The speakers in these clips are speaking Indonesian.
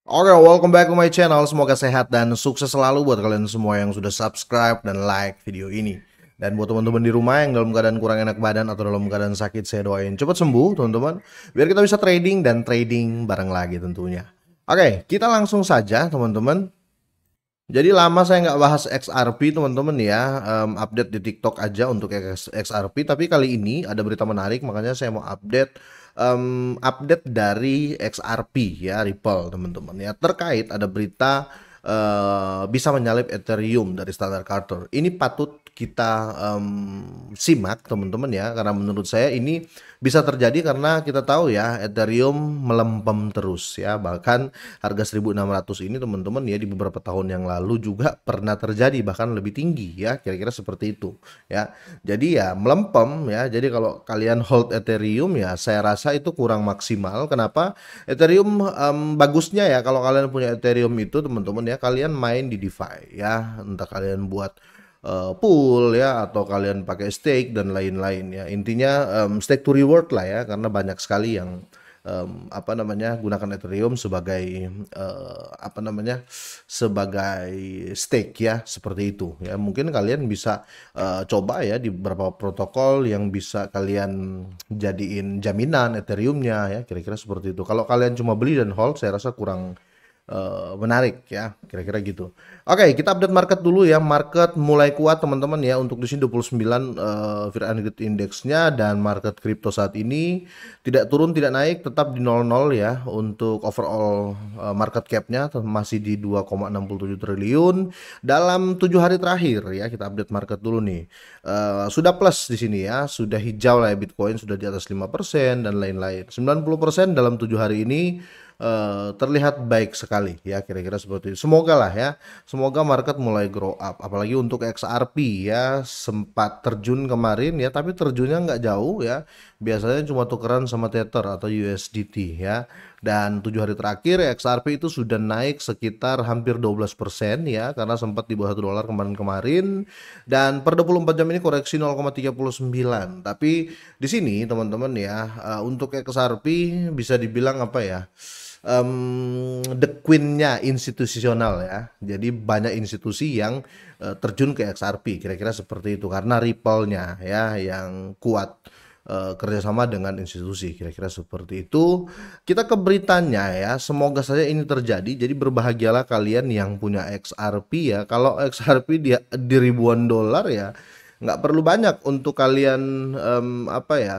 Oke, welcome back to my channel. Semoga sehat dan sukses selalu buat kalian semua yang sudah subscribe dan like video ini. Dan buat teman-teman di rumah yang dalam keadaan kurang enak badan atau dalam keadaan sakit, saya doain cepat sembuh, teman-teman. Biar kita bisa trading dan trading bareng lagi tentunya. Oke, kita langsung saja, teman-teman. Jadi lama saya nggak bahas XRP teman-teman ya, update di TikTok aja untuk XRP. Tapi kali ini ada berita menarik, makanya saya mau update dari XRP ya, Ripple teman-teman ya. Terkait ada berita bisa menyalip Ethereum dari Standard Chartered. Ini patut kita simak teman-teman ya, karena menurut saya ini bisa terjadi karena kita tahu ya Ethereum melempem terus ya, bahkan harga 1.600 ini teman-teman ya di beberapa tahun yang lalu juga pernah terjadi, bahkan lebih tinggi ya, kira-kira seperti itu ya. Jadi ya melempem ya, jadi kalau kalian hold Ethereum ya saya rasa itu kurang maksimal. Kenapa? Ethereum bagusnya ya kalau kalian punya Ethereum itu teman-teman ya, kalian main di DeFi ya, entah kalian buat pool ya atau kalian pakai stake dan lain-lain ya. Intinya stake to reward lah ya, karena banyak sekali yang apa namanya gunakan Ethereum sebagai apa namanya sebagai stake ya, seperti itu ya. Mungkin kalian bisa coba ya di beberapa protokol yang bisa kalian jadiin jaminan Ethereumnya ya, kira-kira seperti itu. Kalau kalian cuma beli dan hold saya rasa kurang menarik ya, kira-kira gitu. Oke, kita update market dulu ya. Market mulai kuat teman-teman ya, untuk di sini 29 Fear and Greed Index-nya, dan market kripto saat ini tidak turun tidak naik, tetap di 00 ya. Untuk overall market cap-nya masih di 2,67 triliun dalam 7 hari terakhir ya. Kita update market dulu nih. Sudah plus di sini ya, sudah hijau lah ya, Bitcoin sudah di atas 5% dan lain-lain. 90% dalam 7 hari ini terlihat baik sekali ya, kira-kira seperti itu. Semoga lah ya, semoga market mulai grow up, apalagi untuk XRP ya, sempat terjun kemarin ya, tapi terjunnya nggak jauh ya, biasanya cuma tukeran sama Tether atau USDT ya. Dan 7 hari terakhir XRP itu sudah naik sekitar hampir 12% ya, karena sempat di bawah $1 kemarin-kemarin, dan per 24 jam ini koreksi 0,39. Tapi di sini teman-teman ya, untuk XRP bisa dibilang apa ya, the queen-nya institusional ya. Jadi banyak institusi yang terjun ke XRP, kira-kira seperti itu, karena Ripple-nya ya yang kuat kerjasama dengan institusi, kira-kira seperti itu. Kita ke beritanya ya, semoga saja ini terjadi. Jadi berbahagialah kalian yang punya XRP ya. Kalau XRP di ribuan dolar ya, nggak perlu banyak untuk kalian apa ya,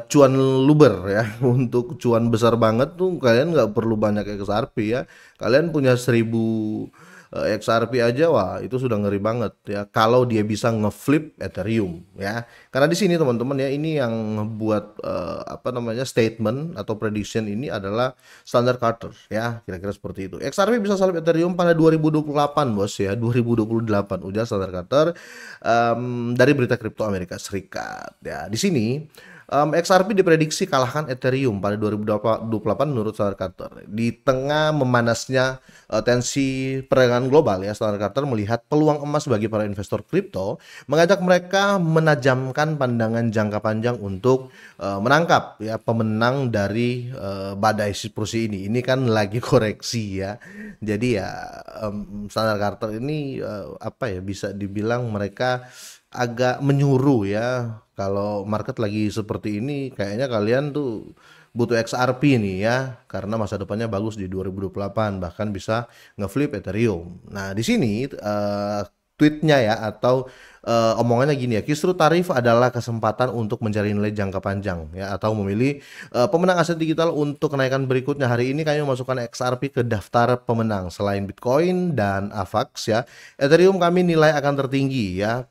cuan luber ya. Untuk cuan besar banget tuh kalian nggak perlu banyak XRP ya. Kalian punya 1000 XRP aja, wah itu sudah ngeri banget ya, kalau dia bisa ngeflip Ethereum ya. Karena di sini teman-teman ya, ini yang buat apa namanya statement atau prediction ini adalah Standard Chartered ya, kira-kira seperti itu. XRP bisa salib Ethereum pada 2028 bos ya, 2028 ujar Standard Chartered dari berita kripto Amerika Serikat ya. Di sini XRP diprediksi kalahkan Ethereum pada 2028 menurut Standard Chartered. Di tengah memanasnya tensi perdagangan global ya, Standard Chartered melihat peluang emas bagi para investor kripto, mengajak mereka menajamkan pandangan jangka panjang untuk menangkap ya pemenang dari badai Siprus ini. Ini kan lagi koreksi ya. Jadi ya Standard Chartered ini apa ya, bisa dibilang mereka agak menyuruh ya, kalau market lagi seperti ini kayaknya kalian tuh butuh XRP nih ya, karena masa depannya bagus di 2028, bahkan bisa ngeflip Ethereum. Nah, di sini tweetnya ya, atau omongannya gini ya, kisru tarif adalah kesempatan untuk mencari nilai jangka panjang ya, atau memilih pemenang aset digital untuk kenaikan berikutnya. Hari ini kami memasukkan XRP ke daftar pemenang. Selain Bitcoin dan AVAX ya, Ethereum kami nilai akan tertinggi ya.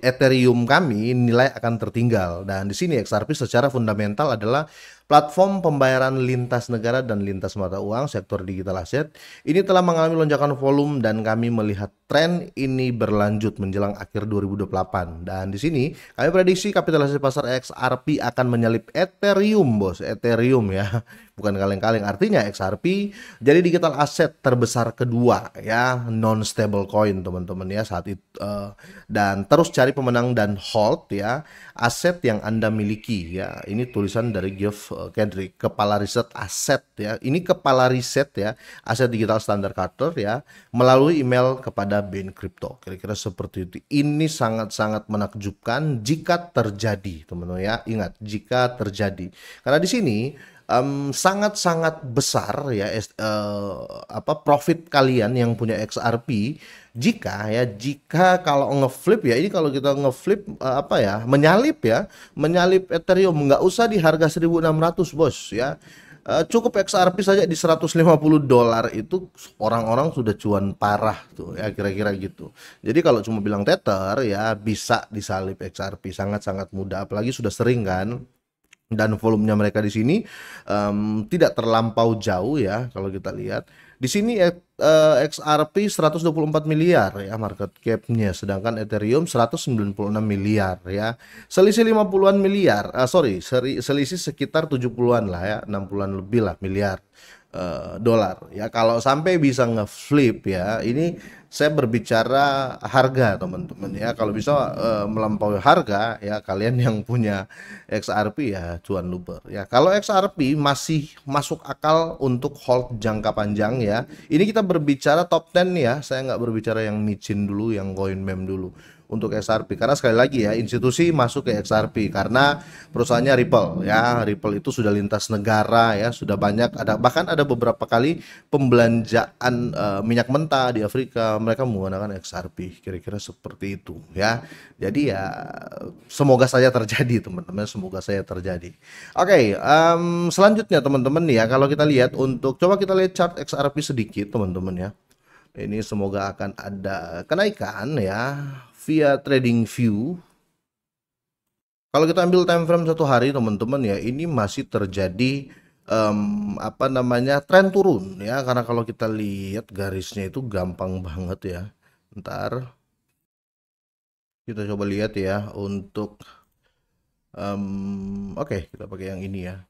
Ethereum kami nilai akan tertinggal. Dan di sini XRP secara fundamental adalah platform pembayaran lintas negara dan lintas mata uang sektor digital aset. Ini telah mengalami lonjakan volume dan kami melihat tren ini berlanjut menjelang akhir 2028. Dan di sini kami prediksi kapitalisasi pasar XRP akan menyalip Ethereum, bos. Ethereum ya, bukan kaleng-kaleng. Artinya XRP jadi digital aset terbesar kedua ya, non stable coin teman-teman ya saat itu. Dan terus cari pemenang dan hold ya aset yang Anda miliki ya. Ini tulisan dari Geoff Kendrick, kepala riset aset ya. Ini kepala riset ya, aset digital Standard Chartered ya, melalui email kepada Bain Crypto. Kira-kira seperti itu. Ini sangat-sangat menakjubkan jika terjadi, teman-teman ya. Ingat, jika terjadi. Karena di sini sangat-sangat besar ya profit kalian yang punya XRP jika kalau ngeflip ya, ini kalau kita ngeflip menyalip Ethereum, nggak usah di harga 1.600 bos ya. Cukup XRP saja di $150 itu orang-orang sudah cuan parah tuh ya, kira-kira gitu. Jadi kalau cuma bilang Tether ya bisa disalip XRP, sangat-sangat mudah, apalagi sudah sering kan. Dan volumenya mereka di sini tidak terlampau jauh ya. Kalau kita lihat di sini XRP 124 miliar ya market cap-nya, sedangkan Ethereum 196 miliar ya. Selisih 50-an miliar, selisih sekitar 70-an lah ya, 60-an lebih lah miliar dolar ya. Kalau sampai bisa ngeflip ya, ini saya berbicara harga teman-teman ya. Kalau bisa melampaui harga ya, kalian yang punya XRP ya cuan luber ya. Kalau XRP masih masuk akal untuk hold jangka panjang ya. Ini kita berbicara top 10 ya, saya nggak berbicara yang micin dulu, yang coin meme dulu untuk XRP, karena sekali lagi ya, institusi masuk ke XRP karena perusahaannya Ripple ya. Ripple itu sudah lintas negara ya, sudah banyak, bahkan ada beberapa kali pembelanjaan minyak mentah di Afrika mereka menggunakan XRP, kira-kira seperti itu ya. Jadi ya semoga saja terjadi teman-teman, semoga saya terjadi. Oke, selanjutnya teman-teman ya, kalau kita lihat coba kita lihat chart XRP sedikit teman-teman ya. Ini semoga akan ada kenaikan ya via trading view. Kalau kita ambil time frame 1 hari teman-teman ya, ini masih terjadi tren turun ya, karena kalau kita lihat garisnya itu gampang banget ya. Ntar kita coba lihat ya untuk oke, kita pakai yang ini ya.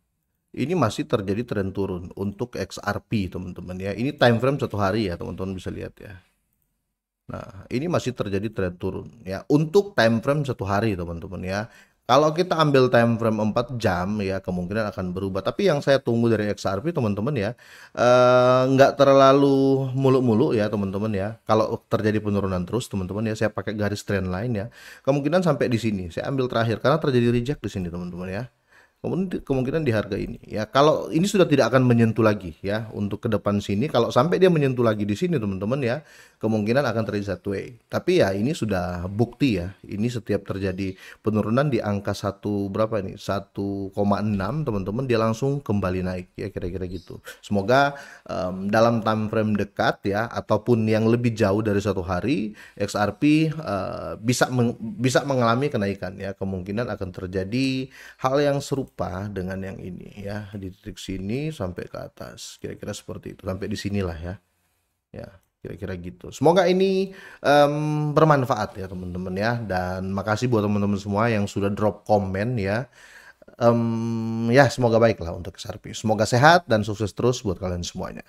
Ini masih terjadi tren turun untuk XRP teman-teman ya. Ini time frame 1 hari ya, teman-teman bisa lihat ya. Nah, ini masih terjadi tren turun ya untuk time frame 1 hari teman-teman ya. Kalau kita ambil time frame 4 jam ya, kemungkinan akan berubah. Tapi yang saya tunggu dari XRP teman-teman ya, nggak terlalu muluk-muluk ya teman-teman ya. Kalau terjadi penurunan terus teman-teman ya, saya pakai garis trend line ya. Kemungkinan sampai di sini. Saya ambil terakhir karena terjadi reject di sini teman-teman ya. Kemungkinan di harga ini ya, kalau ini sudah tidak akan menyentuh lagi ya untuk ke depan sini. Kalau sampai dia menyentuh lagi di sini teman-teman ya, kemungkinan akan terjadi sideways. Tapi ya ini sudah bukti ya, ini setiap terjadi penurunan di angka 1,6 teman-teman, dia langsung kembali naik ya, kira-kira gitu. Semoga dalam time frame dekat ya, ataupun yang lebih jauh dari 1 hari, XRP bisa mengalami kenaikan ya. Kemungkinan akan terjadi hal yang serupa dengan yang ini ya, di titik sini sampai ke atas, kira-kira seperti itu, sampai di sinilah ya. Ya, kira-kira gitu. Semoga ini bermanfaat ya teman-teman ya, dan makasih buat teman-teman semua yang sudah drop komen ya. Ya semoga baiklah untuk XRP. Semoga sehat dan sukses terus buat kalian semuanya.